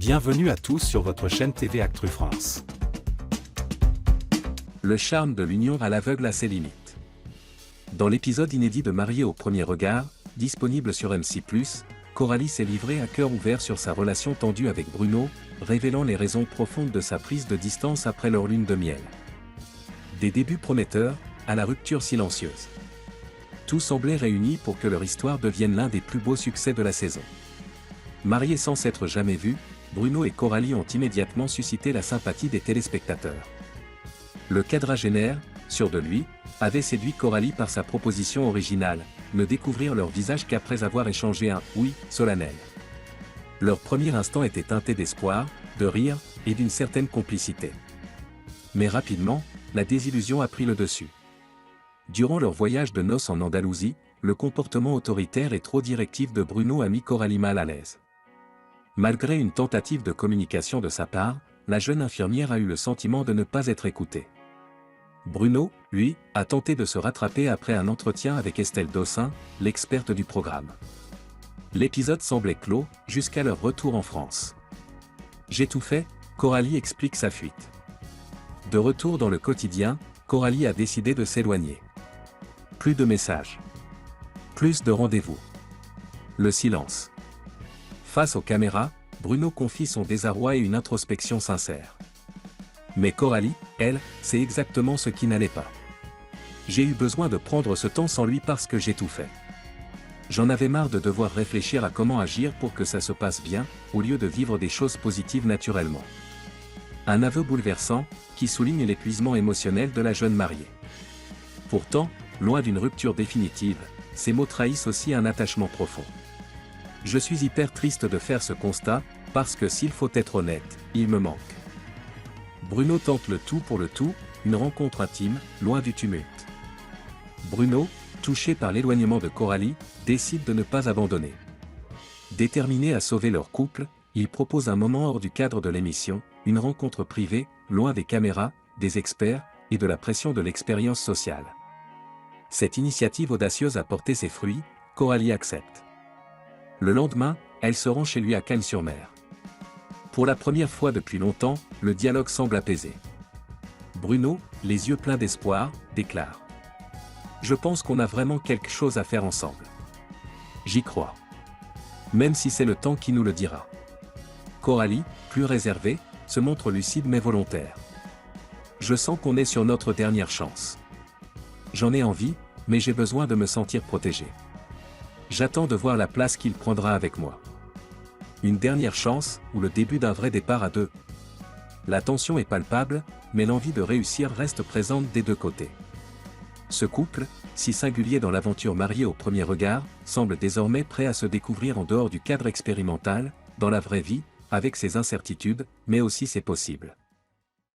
Bienvenue à tous sur votre chaîne TV Actu France. Le charme de l'union à l'aveugle a ses limites. Dans l'épisode inédit de Mariés au premier regard, disponible sur M6+, Coralie s'est livrée à cœur ouvert sur sa relation tendue avec Bruno, révélant les raisons profondes de sa prise de distance après leur lune de miel. Des débuts prometteurs, à la rupture silencieuse. Tout semblait réuni pour que leur histoire devienne l'un des plus beaux succès de la saison. Mariés sans s'être jamais vus, Bruno et Coralie ont immédiatement suscité la sympathie des téléspectateurs. Le quadragénaire, sûr de lui, avait séduit Coralie par sa proposition originale, ne découvrir leur visage qu'après avoir échangé un « oui » solennel. Leur premier instant était teinté d'espoir, de rire, et d'une certaine complicité. Mais rapidement, la désillusion a pris le dessus. Durant leur voyage de noces en Andalousie, le comportement autoritaire et trop directif de Bruno a mis Coralie mal à l'aise. Malgré une tentative de communication de sa part, la jeune infirmière a eu le sentiment de ne pas être écoutée. Bruno, lui, a tenté de se rattraper après un entretien avec Estelle Dossin, l'experte du programme. L'épisode semblait clos, jusqu'à leur retour en France. J'ai tout fait, Coralie explique sa fuite. De retour dans le quotidien, Coralie a décidé de s'éloigner. Plus de messages. Plus de rendez-vous. Le silence. Face aux caméras, Bruno confie son désarroi et une introspection sincère. Mais Coralie, elle, sait exactement ce qui n'allait pas. J'ai eu besoin de prendre ce temps sans lui parce que j'ai tout fait. J'en avais marre de devoir réfléchir à comment agir pour que ça se passe bien, au lieu de vivre des choses positives naturellement. Un aveu bouleversant, qui souligne l'épuisement émotionnel de la jeune mariée. Pourtant, loin d'une rupture définitive, ces mots trahissent aussi un attachement profond. Je suis hyper triste de faire ce constat, parce que s'il faut être honnête, il me manque. Bruno tente le tout pour le tout, une rencontre intime, loin du tumulte. Bruno, touché par l'éloignement de Coralie, décide de ne pas abandonner. Déterminé à sauver leur couple, il propose un moment hors du cadre de l'émission, une rencontre privée, loin des caméras, des experts, et de la pression de l'expérience sociale. Cette initiative audacieuse a porté ses fruits, Coralie accepte. Le lendemain, elle se rend chez lui à Cagnes-sur-Mer. Pour la première fois depuis longtemps, le dialogue semble apaisé. Bruno, les yeux pleins d'espoir, déclare. Je pense qu'on a vraiment quelque chose à faire ensemble. J'y crois. Même si c'est le temps qui nous le dira. Coralie, plus réservée, se montre lucide mais volontaire. Je sens qu'on est sur notre dernière chance. J'en ai envie, mais j'ai besoin de me sentir protégée. J'attends de voir la place qu'il prendra avec moi. Une dernière chance, ou le début d'un vrai départ à deux. La tension est palpable, mais l'envie de réussir reste présente des deux côtés. Ce couple, si singulier dans l'aventure Mariés au premier regard, semble désormais prêt à se découvrir en dehors du cadre expérimental, dans la vraie vie, avec ses incertitudes, mais aussi ses possibles.